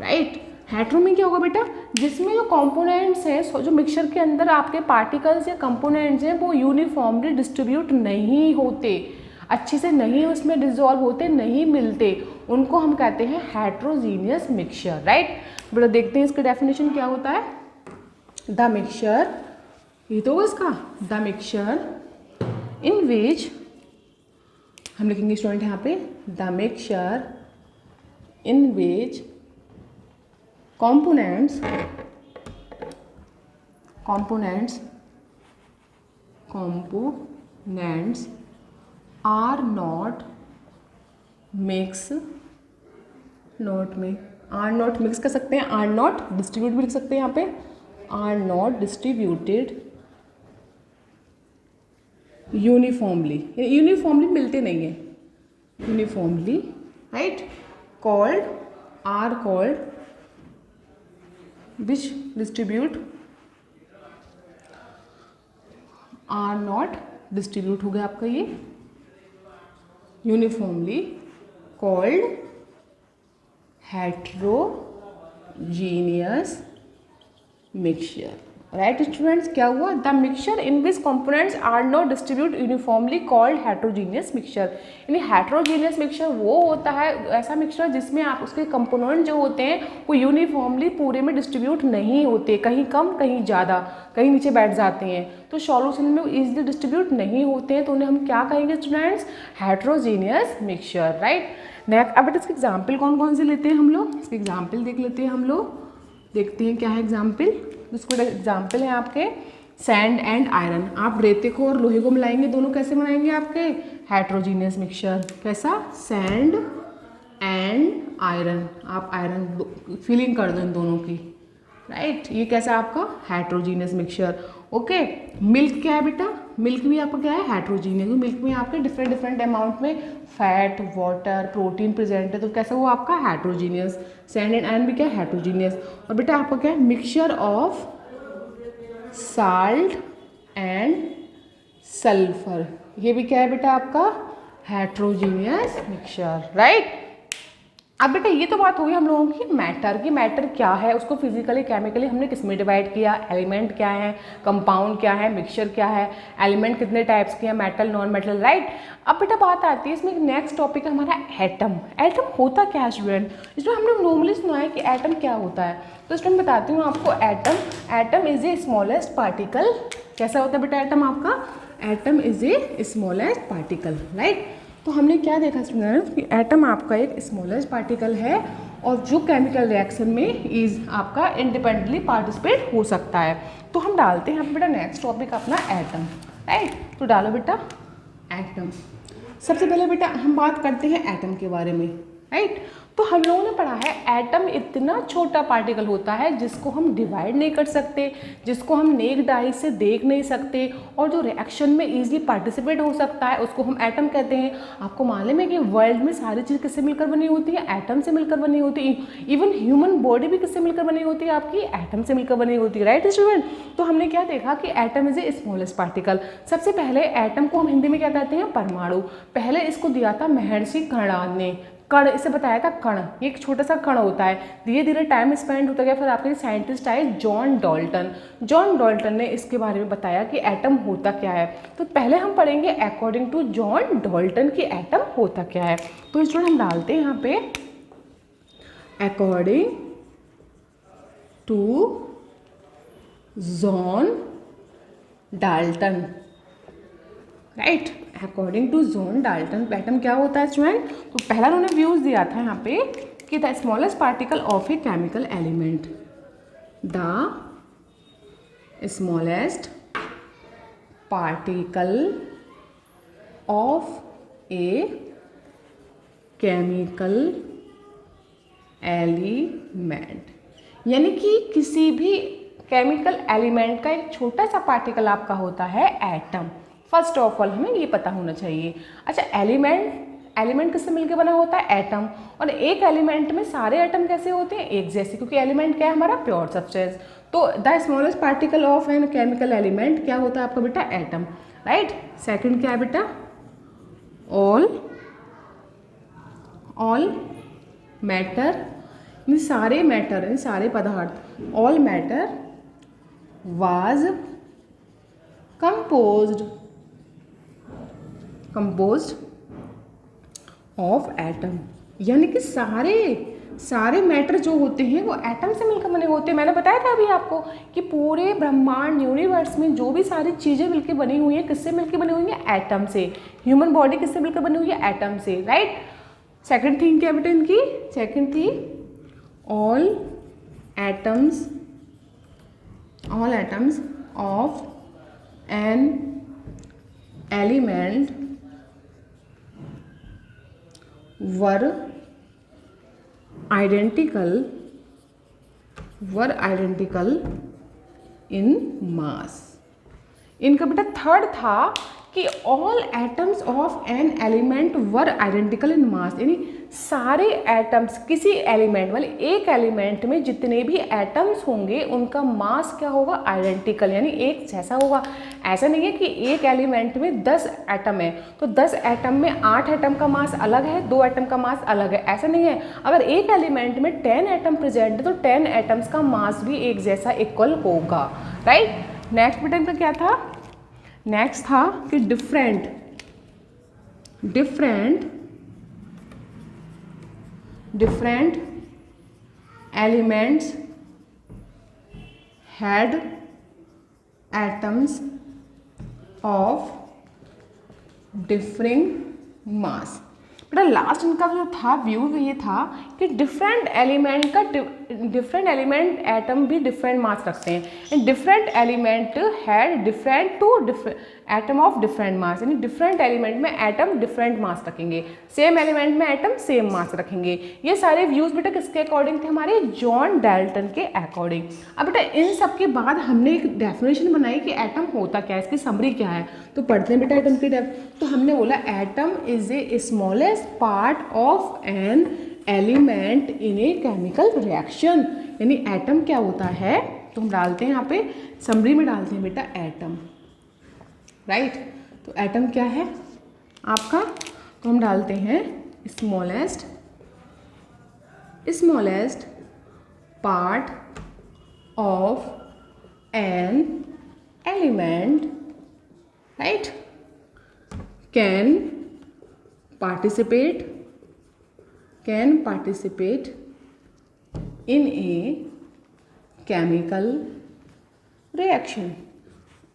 राइट। हेट्रो में क्या होगा बेटा, जिसमें जो कंपोनेंट्स हैं, जो मिक्सचर के अंदर आपके पार्टिकल्स या कंपोनेंट्स हैं, वो यूनिफॉर्मली डिस्ट्रीब्यूट नहीं होते, अच्छे से नहीं उसमें डिसॉल्व होते, नहीं मिलते, उनको हम कहते हैं हेट्रोजीनियस मिक्सचर, राइट। बेटा देखते हैं इसका डेफिनेशन क्या होता है। द मिक्सचर, ये तो इसका द मिक्सचर इन विच, हम लिखेंगे स्टूडेंट यहाँ पे, the mixture in which components are not mix कर सकते हैं, are not distribute भी लिख सकते हैं यहाँ पे, are not distributed uniformly मिलते नहीं है, uniformly, right, are called which distribute are not distribute हो गया आपका ये uniformly called heterogeneous mixture, right students. क्या हुआ, the mixture in which components are not distribute uniformly called heterogeneous mixture. यानी हेट्रोजीनियस मिक्सचर वो होता है ऐसा मिक्सचर जिसमें आप उसके कंपोनेंट जो होते हैं वो यूनिफॉर्मली पूरे में डिस्ट्रीब्यूट नहीं होते, कहीं कम कहीं ज़्यादा, कहीं नीचे बैठ जाते हैं, तो सॉल्यूशन में ईजिली डिस्ट्रीब्यूट नहीं होते हैं, तो उन्हें हम क्या कहेंगे students, heterogeneous mixture, right. Next अब इसके एग्जाम्पल कौन कौन से लेते हैं हम लोग, इसके एग्जाम्पल देख लेते हैं हम लोग, देखते हैं क्या है एग्जाम्पल। इसको एग्जाम्पल है आपके सैंड एंड आयरन। आप रेते को और लोहे को मिलाएंगे, दोनों कैसे बनाएंगे आपके हेट्रोजीनियस मिक्सचर, कैसा, सैंड एंड आयरन। आप आयरन फीलिंग कर दो इन दोनों की, राइट। ये कैसा आपका हेट्रोजीनियस मिक्सचर, ओके। मिल्क क्या है बेटा, मिल्क भी आपका क्या है हेट्रोजीनियस। मिल्क में आपके डिफरेंट अमाउंट में फैट, वाटर, प्रोटीन प्रेजेंट है, तो कैसा वो आपका हेट्रोजीनियस। सैंड एंड आयरन भी क्या है हेट्रोजीनियस। और बेटा आपका क्या है mixture of salt and sulphur, ये भी क्या है बेटा आपका हेट्रोजीनियस मिक्सचर, राइट। अब बेटा ये तो बात होगी हम लोगों की मैटर की, मैटर क्या है, उसको फिजिकली केमिकली हमने किस में डिवाइड किया, एलिमेंट क्या है, कंपाउंड क्या है, मिक्सचर क्या है, एलिमेंट कितने टाइप्स के हैं, मेटल नॉन मेटल, राइट। अब बेटा बात आती है इसमें नेक्स्ट टॉपिक है हमारा एटम। एटम होता क्या है स्टूडेंट, इसमें हमने नॉर्मली सुना है कि एटम क्या होता है, तो स्टूडेंट बताती हूँ आपको। Atom is a smallest particle, कैसा होता है बेटा एटम आपका, atom is a smallest particle, right. तो हमने क्या देखा स्टूडेंट्स कि एटम आपका एक स्मॉलेस्ट पार्टिकल है और जो केमिकल रिएक्शन में इज आपका इंडिपेंडेंटली पार्टिसिपेट हो सकता है। तो हम डालते हैं बेटा नेक्स्ट टॉपिक अपना एटम, राइट। तो डालो बेटा एटम। सबसे पहले बेटा हम बात करते हैं एटम के बारे में, राइट। तो हम लोगों ने पढ़ा है एटम इतना छोटा पार्टिकल होता है जिसको हम डिवाइड नहीं कर सकते, जिसको हम नेक्ड आई से देख नहीं सकते, और जो रिएक्शन में इजीली पार्टिसिपेट हो सकता है उसको हम एटम कहते हैं। आपको मालूम है कि वर्ल्ड में सारी चीज़ किससे मिलकर बनी होती है? एटम से मिलकर बनी होती है। इवन ह्यूमन बॉडी भी किससे मिलकर बनी होती है? आपकी एटम से मिलकर बनी होती है, राइट स्टूडेंट। तो हमने क्या देखा कि atom is a smallest particle. सबसे पहले एटम को हम हिंदी में क्या कहते हैं? परमाणु। पहले इसको दिया था महर्षि कर्णाद ने। कण, इसे बताया था कण, ये एक छोटा सा कण होता है। धीरे धीरे टाइम स्पेंड होता गया, फिर आपके साइंटिस्ट आए जॉन डाल्टन। जॉन डाल्टन ने इसके बारे में बताया कि एटम होता क्या है। तो पहले हम पढ़ेंगे अकॉर्डिंग टू जॉन डाल्टन कि एटम होता क्या है। तो स्टूडेंट हम डालते हैं यहाँ पे according to John Dalton, right. According to John Dalton atom क्या होता है स्टूडेंट? तो पहला उन्होंने व्यूज दिया था यहाँ पे कि the smallest particle of a chemical element, the smallest particle of a chemical element, यानी कि किसी भी केमिकल एलिमेंट का एक छोटा सा पार्टिकल आपका होता है एटम। फर्स्ट ऑफ ऑल हमें ये पता होना चाहिए। अच्छा, एलिमेंट किससे मिलकर बना होता है? एटम। और एक एलिमेंट में सारे एटम कैसे होते हैं? एक जैसे, क्योंकि एलिमेंट क्या है हमारा? Pure substance. तो the smallest particle of an chemical element क्या होता है आपका बेटा? Atom, right. सेकंड क्या है बेटा? ऑल मैटर, सारे मैटर, सारे पदार्थ, all matter was composed of atom, यानी कि सारे मैटर जो होते हैं वो एटम से मिलकर बने होते हैं। मैंने बताया था अभी आपको कि पूरे ब्रह्मांड यूनिवर्स में जो भी सारी चीज़ें मिलकर बनी हुई हैं किससे मिलकर बनी हुई हैं? एटम से। ह्यूमन बॉडी किससे मिलकर बनी हुई है? एटम से, राइट। सेकंड थिंग क्या बेटा इनकी? सेकंड थी all atoms of an element were identical in mass। इनका बेटा थर्ड था कि all atoms of an element were identical in mass, यानी सारे एटम्स किसी एलिमेंट वाले एक एलिमेंट में जितने भी एटम्स होंगे उनका मास क्या होगा? आइडेंटिकल, यानी एक जैसा होगा। ऐसा नहीं है कि एक एलिमेंट में 10 एटम है तो 10 एटम में 8 एटम का मास अलग है, 2 एटम का मास अलग है, ऐसा नहीं है। अगर एक एलिमेंट में 10 एटम प्रेजेंट है तो 10 एटम्स का मास भी एक जैसा इक्वल होगा, राइट। नेक्स्ट बेटा इनका क्या था? नेक्स्ट था कि different elements had atoms of differing mass. बेटा लास्ट इनका जो था व्यू ये था कि डिफरेंट एलिमेंट एटम भी डिफरेंट मास रखते हैं, and different element had atom of different mass, यानी डिफरेंट एलिमेंट में एटम डिफरेंट मास रखेंगे, सेम एलिमेंट में एटम सेम मास रखेंगे। ये सारे व्यूज बेटा किसके अकॉर्डिंग थे? हमारे जॉन डाल्टन के अकॉर्डिंग। अब बेटा इन सब के बाद हमने एक डेफिनेशन बनाई कि एटम होता क्या है, इसकी समरी क्या है। तो पढ़ते हैं बेटा एटम की तो हमने बोला atom is a smallest part of an element in a chemical reaction, यानी एटम क्या होता है? तो हम डालते हैं यहाँ पे समरी में डालते हैं बेटा एटम, राइट। तो एटम क्या है आपका? तो हम डालते हैं smallest part of an element, right, can participate in a chemical reaction,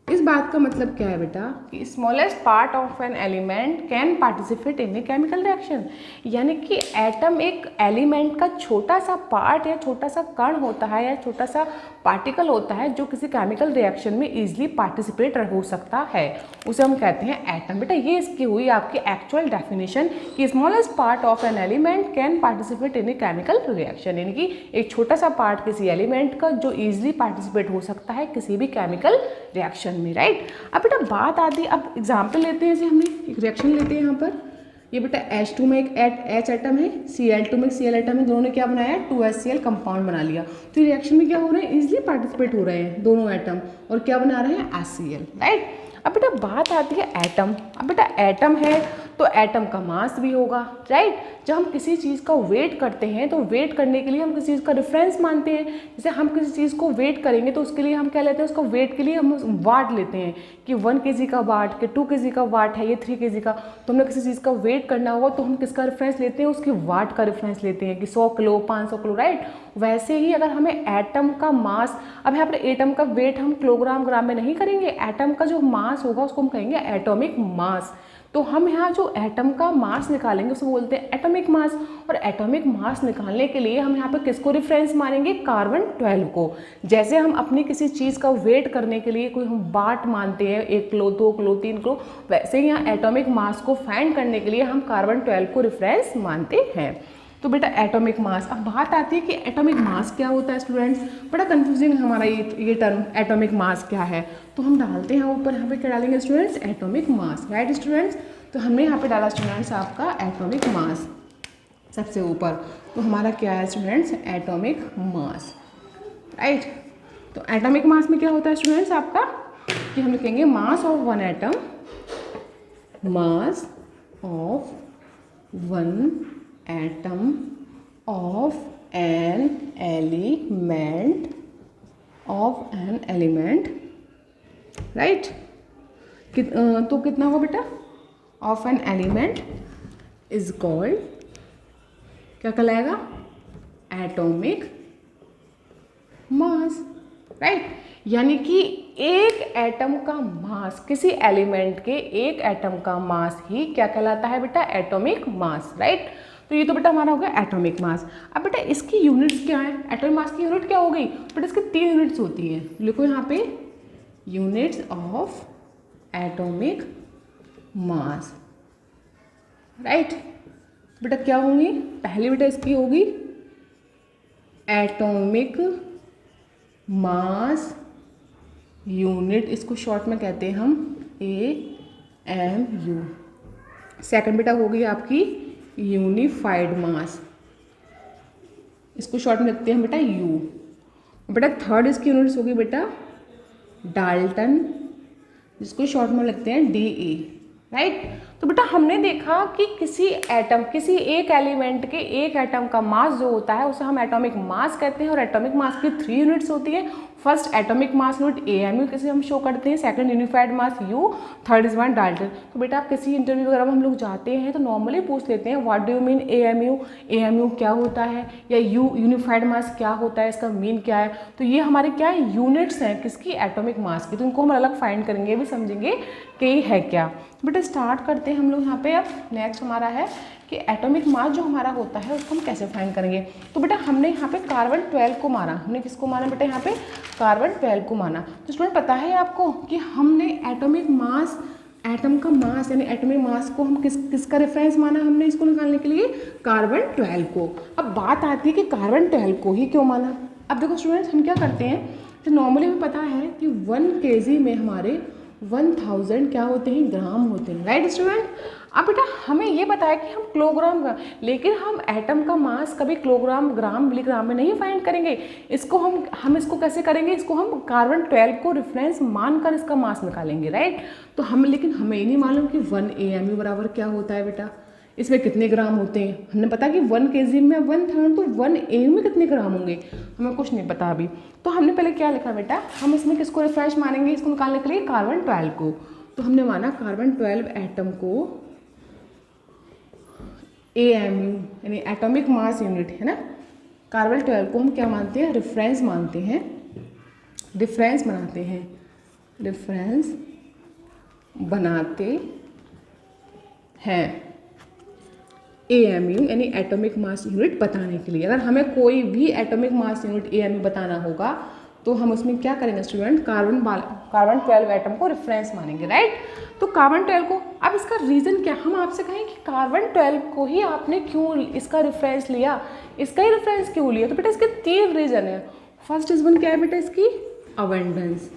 इस बात का मतलब क्या है बेटा कि smallest part of an element can participate in a chemical reaction, यानी कि एटम एक एलिमेंट का छोटा सा पार्ट या छोटा सा कण होता है या छोटा सा पार्टिकल होता है जो किसी केमिकल रिएक्शन में इजीली पार्टिसिपेट हो सकता है, उसे हम कहते हैं एटम। बेटा ये इसकी हुई आपकी एक्चुअल डेफिनेशन कि smallest part of an element can participate in a chemical reaction, यानी कि एक छोटा सा पार्ट किसी एलिमेंट का जो इजीली पार्टिसिपेट हो सकता है किसी भी केमिकल रिएक्शन में, राइट। अब बेटा बात आती है, अब एग्जाम्पल लेते हैं, जैसे हमने एक रिएक्शन लेते हैं यहाँ पर, ये बेटा H2 में एक H एटम है, Cl2 में Cl एटम है, दोनों ने क्या बनाया है 2HCl कंपाउंड बना लिया। तो रिएक्शन में क्या हो रहे हैं, इजीली पार्टिसिपेट हो रहे हैं दोनों एटम और क्या बना रहे हैं HCl, राइट। अब बेटा बात आती है एटम। अब बेटा एटम है तो एटम का मास भी होगा, राइट। जब हम किसी चीज़ का वेट करते हैं तो वेट करने के लिए हम किसी चीज़ का रेफरेंस मानते हैं। जैसे हम किसी चीज़ को वेट करेंगे तो उसके लिए हम क्या लेते हैं, उसका वेट के लिए हम वाट लेते हैं कि 1 kg का वाट, कि 2 kg का वाट है, ये 3 kg का। तो हमने किसी चीज़ का वेट करना होगा तो हम किसका रेफरेंस लेते हैं, उसकी वाट का रेफरेंस लेते हैं कि 100 किलो 500 किलो, राइट। वैसे ही अगर हमें एटम का मास, अब यहाँ पर एटम का वेट हम किलोग्राम ग्राम में नहीं करेंगे, एटम का जो मास होगा उसको हम कहेंगे एटॉमिक मास। तो हम यहाँ जो एटम का मास निकालेंगे उसको बोलते हैं एटॉमिक मास। और एटॉमिक मास निकालने के लिए हम यहाँ पे किसको रेफरेंस मानेंगे, कार्बन 12 को। जैसे हम अपनी किसी चीज़ का वेट करने के लिए कोई हम वाट मानते हैं 1 किलो 2 किलो 3 किलो, वैसे ही यहाँ एटॉमिक मास को फाइंड करने के लिए हम कार्बन 12 को रेफरेंस मानते हैं। तो बेटा एटॉमिक मास, अब बात आती है कि एटॉमिक मास क्या होता है स्टूडेंट्स। बड़ा कंफ्यूजिंग हमारा ये टर्म एटॉमिक मास क्या है। तो हम डालते हैं ऊपर, यहाँ पे क्या डालेंगे students, atomic mass, right students. तो हमने यहाँ पे डाला स्टूडेंट्स आपका एटॉमिक मास सबसे ऊपर। तो हमारा क्या है स्टूडेंट्स, एटॉमिक मास, राइट। तो एटॉमिक मास में क्या होता है स्टूडेंट्स आपका कि हम लिखेंगे mass of one atom, mass of one atom of an element, right. तो कितना हुआ बेटा, of an element is called, क्या कहलाएगा, एटॉमिक मास, राइट। यानी कि एक एटम का मास, किसी एलिमेंट के एक एटम का मास ही क्या कहलाता है बेटा, एटॉमिक मास, राइट। तो ये तो बेटा हमारा हो गया एटॉमिक मास। अब बेटा इसकी यूनिट्स क्या है, एटॉमिक मास की यूनिट क्या हो गई बेटा, इसकी 3 यूनिट्स होती हैं। लिखो यहाँ पे units of atomic mass, right. बेटा क्या होंगी, पहली बेटा इसकी होगी एटॉमिक मास यूनिट, इसको शॉर्ट में कहते हैं हम AMU। सेकंड बेटा होगी आपकी यूनिफाइड मास, इसको शॉर्ट में लिखते हैं बेटा U। बेटा थर्ड इसकी यूनिट्स होगी बेटा डाल्टन, जिसको शॉर्ट में लिखते हैं DE, राइट। तो बेटा हमने देखा कि किसी एटम, किसी एक एलिमेंट के एक एटम का मास जो होता है उसे हम एटॉमिक मास कहते हैं। और एटॉमिक मास की 3 यूनिट्स होती है। First atomic mass unit AMU किसे हम शो करते हैं, second unified mass U, third is one Dalton. तो बेटा आप किसी इंटरव्यू वगैरह में हम लोग जाते हैं तो नॉर्मली पूछ लेते हैं what do you mean AMU, AMU क्या होता है, या यूनिफाइड मास क्या होता है, इसका मीन क्या है। तो ये हमारे क्या है, यूनिट्स हैं किसकी, एटॉमिक मास की। तो इनको हम अलग फाइंड करेंगे, ये भी समझेंगे कि ये है क्या। बेटा स्टार्ट करते हैं हम लोग यहाँ पे। अब नेक्स्ट हमारा है कि एटॉमिक मास जो हमारा होता है उसको हम कैसे फाइंड करेंगे। तो बेटा हमने यहाँ पे कार्बन 12 को माना, हमने किसको माना बेटा, यहाँ पे कार्बन 12 को माना। तो स्टूडेंट पता है आपको कि हमने एटॉमिक मास, एटम का मास यानी एटॉमिक मास को हम किसका रेफरेंस माना, हमने इसको निकालने के लिए कार्बन 12 को। अब बात आती है कि कार्बन 12 को ही क्यों माना। अब देखो स्टूडेंट्स हम क्या करते हैं, तो नॉर्मली हमें पता है कि 1 kg में हमारे 1000 क्या होते हैं, ग्राम होते हैं, राइट स्टूडेंट। अब बेटा हमें ये पता है कि हम किलोग्राम का, लेकिन हम एटम का मास कभी किलोग्राम ग्राम मिलीग्राम में नहीं फाइंड करेंगे। इसको हम इसको कैसे करेंगे, इसको हम कार्बन 12 को रेफरेंस मानकर इसका मास निकालेंगे, राइट। तो लेकिन हमें ये नहीं मालूम कि 1 AMU बराबर क्या होता है बेटा, इसमें कितने ग्राम होते हैं। हमने पता कि 1 kg में 1000, तो 1 AMU में कितने ग्राम होंगे हमें कुछ नहीं पता अभी। तो हमने पहले क्या लिखा बेटा, हम इसमें किसको रेफरेंस मानेंगे, इसको निकालने के लिए कार्बन 12 को। तो हमने माना कार्बन 12 एटम को AMU यानी एटॉमिक मास यूनिट है ना। कार्बन 12 को हम क्या मानते हैं, रेफरेंस मानते हैं, डिफरेंस बनाते हैं, रेफरेंस बनाते हैं AMU यानी एटॉमिक मास यूनिट बताने के लिए। अगर हमें कोई भी एटॉमिक मास यूनिट AMU बताना होगा तो हम उसमें क्या करेंगे स्टूडेंट, कार्बन 12 एटम को रेफरेंस मानेंगे, राइट। तो कार्बन 12 को, अब इसका रीज़न क्या, हम आपसे कहें कि कार्बन 12 को ही आपने क्यों इसका रेफरेंस लिया, इसका ही रेफरेंस क्यों लिया, तो बेटा इसके 3 रीज़न है। फर्स्ट रीज़न क्या है बेटा, इसकी अबंडेंस,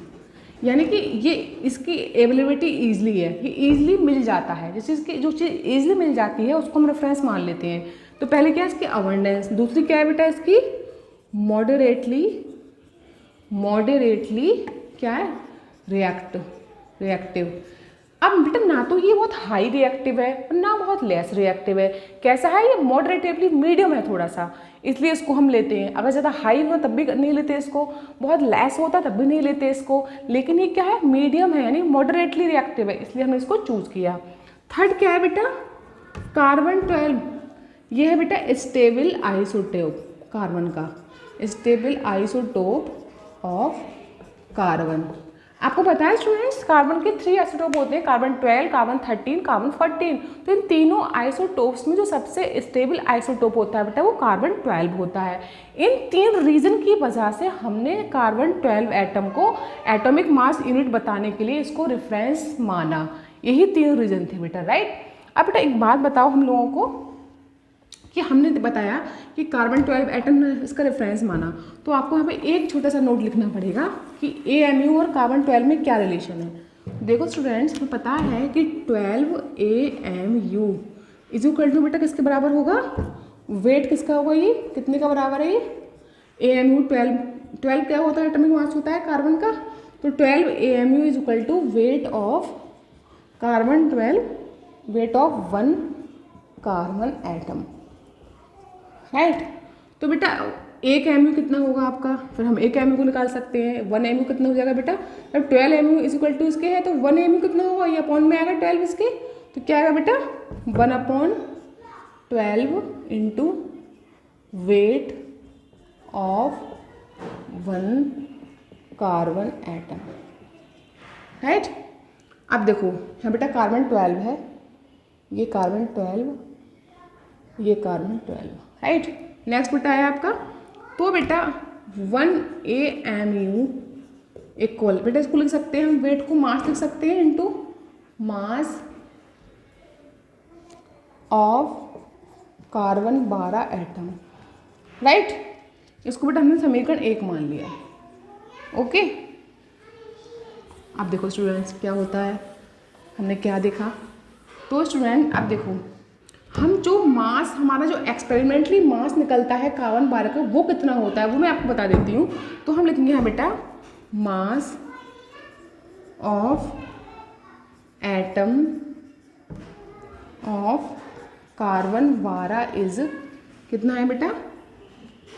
यानी कि ये इसकी अवेलेबिलिटी ईजिली है, ये ईजिली मिल जाता है। जो चीज़ ईजिली मिल जाती है उसको हम रेफरेंस मान लेते हैं। तो पहले क्या है इसकी अबंडेंस, दूसरी क्या है बेटा इसकी मॉडरेटली क्या है रिएक्टिव। अब बेटा ना तो ये बहुत हाई रिएक्टिव है और ना बहुत लेस रिएक्टिव है, कैसा है ये मॉडरेटिवली मीडियम है थोड़ा सा, इसलिए इसको हम लेते हैं। अगर ज़्यादा हाई हो तब भी नहीं लेते इसको, बहुत लेस होता तब भी नहीं लेते इसको, लेकिन ये क्या है मीडियम है यानी मॉडरेटली रिएक्टिव है, इसलिए हमने इसको चूज़ किया। थर्ड क्या है बेटा, कार्बन 12, ये है बेटा स्टेबल आइसोटोप, कार्बन का स्टेबल आइसोटोप ऑफ कार्बन। आपको पता है स्टूडेंट्स कार्बन के 3 आइसोटोप होते हैं, कार्बन 12, कार्बन 13, कार्बन 14। तो इन तीनों आइसोटोप्स में जो सबसे स्टेबल आइसोटोप होता है बेटा वो कार्बन 12 होता है। इन 3 रीज़न की वजह से हमने कार्बन 12 एटम को एटॉमिक मास यूनिट बताने के लिए इसको रेफरेंस माना। यही 3 रीज़न थे बेटा, राइट। अब बेटा एक बात बताओ हम लोगों को कि हमने बताया कि कार्बन 12 एटम इसका रेफरेंस माना, तो आपको यहाँ पे एक छोटा सा नोट लिखना पड़ेगा कि AMU और कार्बन 12 में क्या रिलेशन है। देखो स्टूडेंट्स, हमें पता है कि 12 AMU इज इक्वल टू बेटा किसके बराबर होगा, वेट किसका होगा, ये कितने का बराबर है, ये AMU 12 क्या होता है, एटॉमिक मास होता है कार्बन का, तो 12 AMU is equal to weight of carbon 12, weight of 1 carbon atom, right. तो बेटा 1 AMU कितना होगा आपका, फिर हम 1 AMU को निकाल सकते हैं, 1 AMU कितना हो जाएगा बेटा, जब 12 AMU इज इक्वल टू इसके है तो 1 AMU कितना होगा, ये अपॉन में आएगा 12 इसके, तो क्या आएगा बेटा 1/12 into weight of 1 carbon atom, right. अब देखो यहाँ बेटा कार्बन 12 है, ये कार्बन 12, ये कार्बन 12, राइट। नेक्स्ट बेटा है आपका, तो बेटा 1 AMU इक्वल, बेटा इसको लिख सकते हैं हम, वेट को मास लिख सकते हैं into mass of carbon 12 atom, right. इसको बेटा हमने समीकरण 1 मान लिया, ओके। अब देखो स्टूडेंट्स क्या होता है, हमने क्या देखा, तो स्टूडेंट अब देखो हम जो मास, हमारा जो एक्सपेरिमेंटली मास निकलता है कार्बन 12 का वो कितना होता है वो मैं आपको बता देती हूँ। तो हम लिखेंगे यहाँ बेटा mass of atom of carbon 12 is कितना है बेटा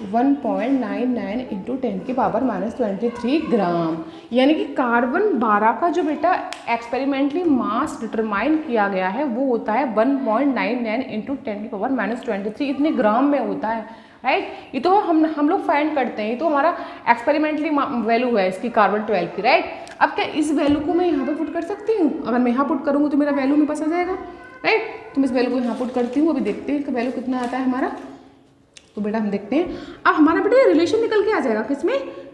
1.99 इंटू 10 की पावर -23 ग्राम, यानी कि कार्बन 12 का जो बेटा एक्सपेरिमेंटली मास डिटरमाइन किया गया है वो होता है 1.99 इंटू 10 की पावर -23, इतने ग्राम में होता है, राइट। ये तो हम लोग फाइंड करते हैं, ये तो हमारा एक्सपेरिमेंटली वैल्यू है इसकी कार्बन 12 की, राइट। अब क्या इस वैल्यू को मैं यहाँ पर पुट कर सकती हूँ, अगर मैं यहाँ पुट करूँगी तो मेरा वैल्यू मेरे पास आ जाएगा, राइट। तो मैं इस वैल्यू को यहाँ पुट करती हूँ, अभी देखते हैं कि वैल्यू कितना आता है हमारा। तो बेटा हम देखते हैं, अब हमारा बेटा रिलेशन निकल के आ जाएगा किसमें,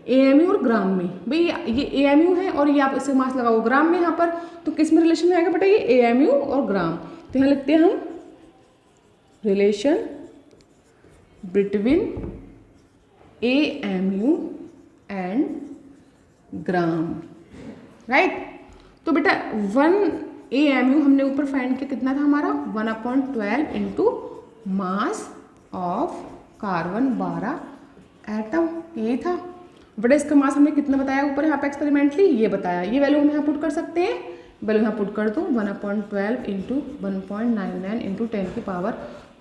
AMU और ग्राम में। भाई ये AMU है और ये आप इससे मास लगाओ ग्राम में यहाँ पर, तो किस में रिलेशन में आएगा बेटा, ये AMU और ग्राम। तो यहाँ लिखते हैं हम relation between AMU and gram, right. तो बेटा 1 AMU हमने ऊपर फाइंड किया, कितना था हमारा 1/12 into mass of carbon 12 atom, यही था बेटा। इसका मास हमने कितना बताया ऊपर यहाँ पे एक्सपेरिमेंटली, ये बताया, ये वैल्यू हम यहाँ पुट कर सकते हैं, वैल्यू यहाँ पुट कर दो 1/12 इंटू 1.99 इंटू 10 की पावर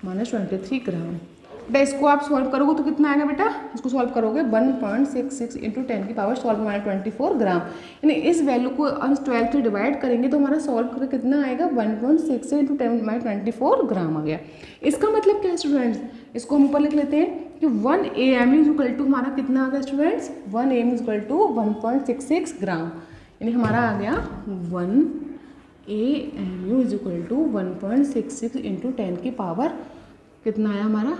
-23 ग्राम। बेटा इसको आप सॉल्व करोगे तो कितना आएगा बेटा, इसको सॉल्व करोगे 1.66 इंटू 10 की पावर सॉल्व -24 ग्राम, यानी इस वैल्यू को हम 12 से डिवाइड करेंगे तो हमारा सॉल्व करके कितना आएगा 1.66 इंटू 10⁻24 ग्राम आ गया। इसका मतलब क्या है स्टूडेंट्स, इसको हम ऊपर लिख लेते हैं कि 1 AMU इक्वल टू हमारा कितना आ गया students, 1 AMU equal to 1.66 gram, यानी हमारा आ गया 1 AMU is equal to 1.66 into 10 की पावर कितना आया हमारा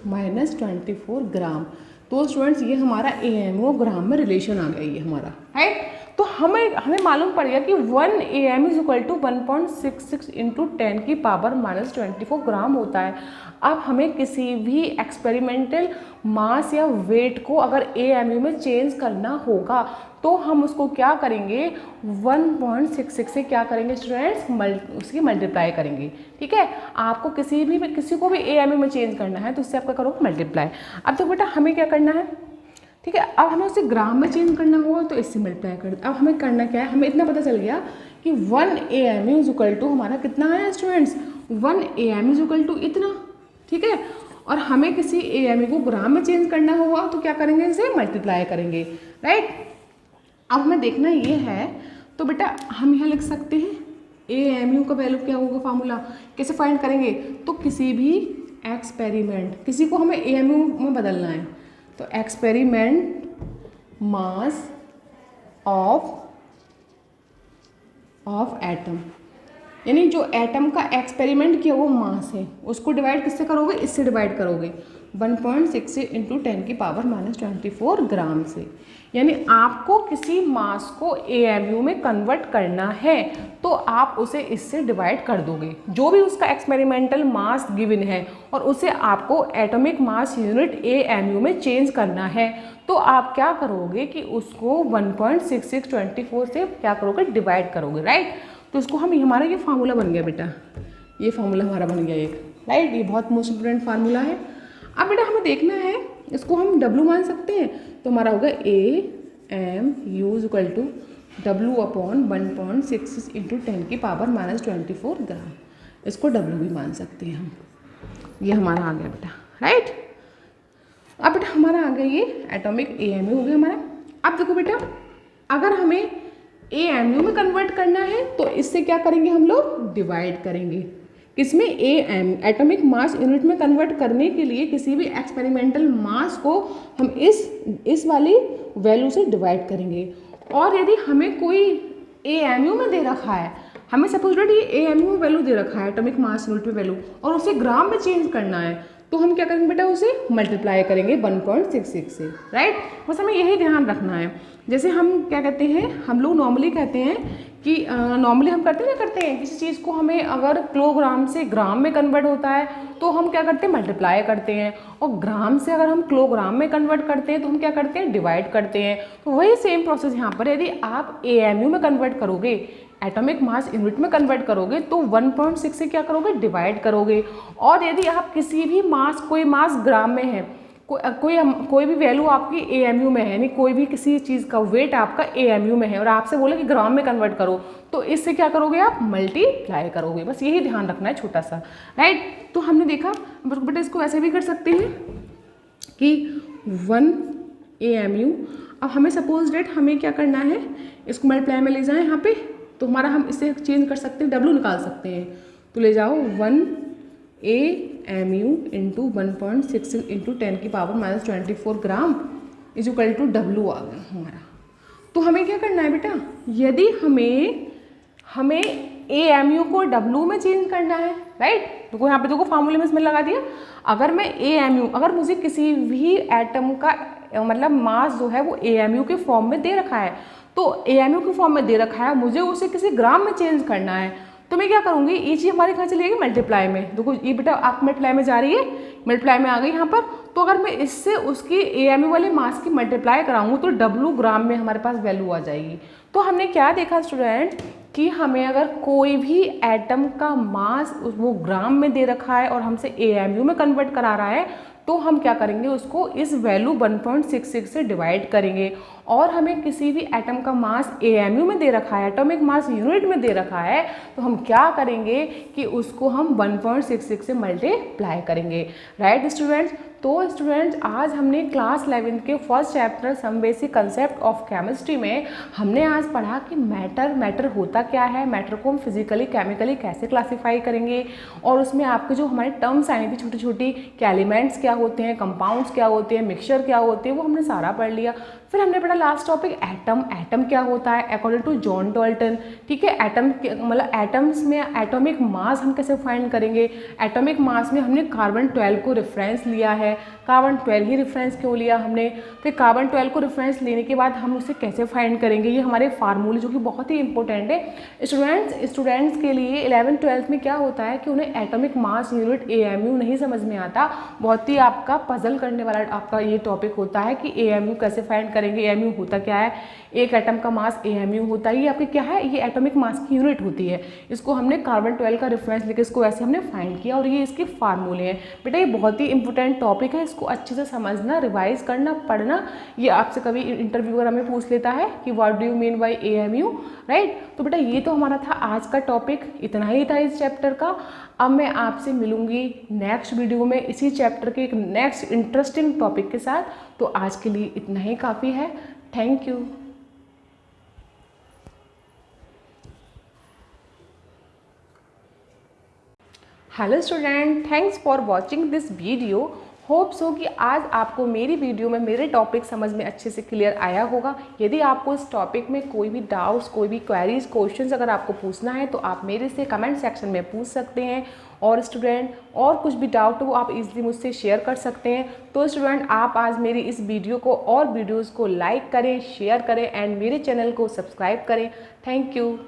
-24 ग्राम। तो स्टूडेंट्स ये हमारा AMU ग्राम में रिलेशन आ गया ये हमारा, राइट। तो हमें मालूम पड़ गया कि 1 AM is equal to 1.66 into 10 की पावर -24 ग्राम होता है। अब हमें किसी भी एक्सपेरिमेंटल मास या वेट को अगर AMU में चेंज करना होगा तो हम उसको क्या करेंगे, 1.66 से क्या करेंगे स्टूडेंट्स, उसकी मल्टीप्लाई करेंगे। ठीक है, आपको किसी को भी AMU में चेंज करना है तो उससे आपका करो मल्टीप्लाई। अब तो बेटा हमें क्या करना है, ठीक है, अब हमें उसे ग्राम में चेंज करना होगा तो इससे मल्टीप्लाई कर दो। अब हमें करना क्या है, हमें इतना पता चल गया कि 1 AMU इज इक्वल टू हमारा कितना है students, 1 AMU is equal to इतना। ठीक है, और हमें किसी AMU को ग्राम में चेंज करना होगा तो क्या करेंगे, इसे मल्टीप्लाई करेंगे, राइट। अब हमें देखना ये है तो बेटा हम यहाँ लिख सकते हैं AMU का वैल्यू क्या होगा, फार्मूला कैसे फाइंड करेंगे, तो किसी भी एक्सपेरिमेंट, किसी को हमें AMU में बदलना है तो एक्सपेरिमेंट मास ऑफ एटम, यानी जो एटम का एक्सपेरिमेंट किया वो मास है उसको डिवाइड किससे करोगे, इससे डिवाइड करोगे 1.66 इंटू 10 की पावर -24 ग्राम से। यानी आपको किसी मास को AMU में कन्वर्ट करना है तो आप उसे इससे डिवाइड कर दोगे, जो भी उसका एक्सपेरिमेंटल मास गिवन है और उसे आपको एटॉमिक मास यूनिट AMU में चेंज करना है तो आप क्या करोगे कि उसको 1.6624 से क्या करोगे, डिवाइड करोगे, राइट। तो उसको हम हमारा ये फार्मूला बन गया बेटा, ये फार्मूला हमारा बन गया एक, राइट। ये बहुत मोस्ट इंपोर्टेंट फार्मूला है। अब बेटा हमें देखना है इसको हम W मान सकते हैं तो हमारा होगा AMU is equal to W upon 1.66 into 10 की पावर -24 ग्राम। इसको W भी मान सकते हैं हम, ये हमारा आ गया बेटा, राइट। अब बेटा हमारा आ गया ये एटॉमिक AMU हो गया हमारा। अब देखो बेटा अगर हमें AMU में कन्वर्ट करना है तो इससे क्या करेंगे, हम लोग डिवाइड करेंगे, किसमें, एटॉमिक मास यूनिट में कन्वर्ट करने के लिए किसी भी एक्सपेरिमेंटल मास को हम इस वाली वैल्यू से डिवाइड करेंगे। और यदि हमें कोई AMU में दे रखा है, हमें सपोज ये AMU में वैल्यू दे रखा है एटॉमिक मास यूनिट में वैल्यू, और उसे ग्राम में चेंज करना है तो हम क्या करेंगे बेटा, उसे मल्टीप्लाई करेंगे 1.66 से, राइट। बस हमें यही ध्यान रखना है। जैसे हम क्या कहते हैं, हम लोग नॉर्मली कहते हैं कि नॉर्मली हम करते हैं किसी चीज़ को हमें अगर किलोग्राम से ग्राम में कन्वर्ट होता है तो हम क्या करते हैं, मल्टीप्लाई करते हैं, और ग्राम से अगर हम किलोग्राम में कन्वर्ट करते हैं तो हम क्या करते हैं, डिवाइड करते हैं। तो वही सेम प्रोसेस यहाँ पर, यदि आप AMU में कन्वर्ट करोगे, एटॉमिक मास यूनिट में कन्वर्ट करोगे तो 1.6 से क्या करोगे, डिवाइड करोगे। और यदि आप किसी भी मास, कोई मास ग्राम में है, कोई भी वैल्यू आपकी AMU में है, यानी कोई भी किसी चीज़ का वेट आपका AMU में है और आपसे बोले कि ग्राम में कन्वर्ट करो तो इससे क्या करोगे, आप मल्टीप्लाई करोगे। बस यही ध्यान रखना है छोटा सा, राइट। तो हमने देखा बेटा इसको ऐसे भी कर सकते हैं कि 1 AMU, अब हमें सपोज डेट हमें क्या करना है, इसको मल्टीप्लाई में ले जाएं यहाँ पे तो हमारा हम इसे चेंज कर सकते हैं, W निकाल सकते हैं। तो ले जाओ 1 AMU इंटू 1.66 इंटू 10 की power -24 gram is equal to W आ गया हमारा। तो हमें क्या करना है बेटा, यदि हमें AMU को W में चेंज करना है, राइट। देखो यहाँ पे देखो फार्मूले में इसमें लगा दिया, अगर मैं AMU, अगर मुझे किसी भी एटम का मतलब मास जो है वो AMU के फॉर्म में दे रखा है, तो AMU के फॉर्म में दे रखा है, मुझे उसे किसी ग्राम में चेंज करना है तो मैं क्या करूँगी, ये चीज़ हमारे कहाँ चली गई, मल्टीप्लाई में। देखो ये बेटा आप मल्टीप्लाई में जा रही है, मल्टीप्लाई में आ गई यहाँ पर। तो अगर मैं इससे उसकी AMU वाले मास की मल्टीप्लाई कराऊँ तो W ग्राम में हमारे पास वैल्यू आ जाएगी। तो हमने क्या देखा स्टूडेंट कि हमें अगर कोई भी एटम का मास वो ग्राम में दे रखा है और हमसे AMU में कन्वर्ट करा रहा है तो हम क्या करेंगे, उसको इस वैल्यू 1.66 से डिवाइड करेंगे। और हमें किसी भी एटम का मास AMU में दे रखा है, एटॉमिक मास यूनिट में दे रखा है, तो हम क्या करेंगे कि उसको हम 1.66 से मल्टीप्लाई करेंगे, राइट स्टूडेंट्स। तो स्टूडेंट्स आज हमने क्लास 11 के first chapter some basic concept of chemistry में हमने आज पढ़ा कि मैटर होता क्या है, मैटर को हम फिजिकली केमिकली कैसे क्लासीफाई करेंगे, और उसमें आपके जो हमारे टर्म्स आई थी छोटी छोटी कि एलिमेंट्स क्या होते हैं, कंपाउंड्स क्या होते हैं, मिक्सचर क्या होते हैं, वो हमने सारा पढ़ लिया। फिर हमने पढ़ा लास्ट टॉपिक एटम। एटम क्या होता है अकॉर्डिंग टू जॉन डाल्टन, ठीक है। एटम मतलब एटम्स में एटॉमिक मास हम कैसे फाइंड करेंगे। एटॉमिक मास में हमने कार्बन 12 को रेफरेंस लिया है। कार्बन 12 ही रेफरेंस क्यों लिया हमने, फिर कार्बन 12 को रेफरेंस लेने के बाद हम उसे कैसे फाइंड करेंगे, ये हमारे फार्मूले जो कि बहुत ही इंपॉर्टेंट है। स्टूडेंट्स के लिए 11th-12th में क्या होता है कि उन्हें एटॉमिक मास यूनिट AMU नहीं समझ में आता। बहुत ही आपका पजल करने वाला आपका ये टॉपिक होता है कि AMU कैसे फाइंड करेंगे, AMU होता क्या है, एक एटम का मास AMU होता है, ये आपके क्या है, ये एटॉमिक मास की यूनिट होती है। इसको हमने कार्बन 12 का रेफरेंस लेकर इसको ऐसे हमने फाइंड किया और ये इसके फार्मूले हैं। बेटा ये बहुत ही इंपॉर्टेंट टॉपिक है, इसको अच्छे से समझना, रिवाइज करना, पढ़ना। ये आपसे कभी इंटरव्यू वगैरह में पूछ लेता है कि what do you mean by AMU, right. तो बेटा ये तो हमारा था आज का टॉपिक, इतना ही था इस चैप्टर का। अब मैं आपसे मिलूंगी नेक्स्ट वीडियो में इसी चैप्टर के एक नेक्स्ट इंटरेस्टिंग टॉपिक के साथ। तो आज के लिए इतना ही काफ़ी है। Thank you. Hello student, thanks for watching this video. Hope so कि आज आपको मेरी वीडियो में मेरे टॉपिक समझ में अच्छे से क्लियर आया होगा। यदि आपको इस टॉपिक में कोई भी डाउट्स, कोई भी क्वेरीज, क्वेश्चंस अगर आपको पूछना है तो आप मेरे से कमेंट सेक्शन में पूछ सकते हैं। और स्टूडेंट और कुछ भी डाउट हो आप इजीली मुझसे शेयर कर सकते हैं। तो स्टूडेंट आप आज मेरी इस वीडियो को और वीडियोज़ को लाइक करें, शेयर करें एंड मेरे चैनल को सब्सक्राइब करें। Thank you.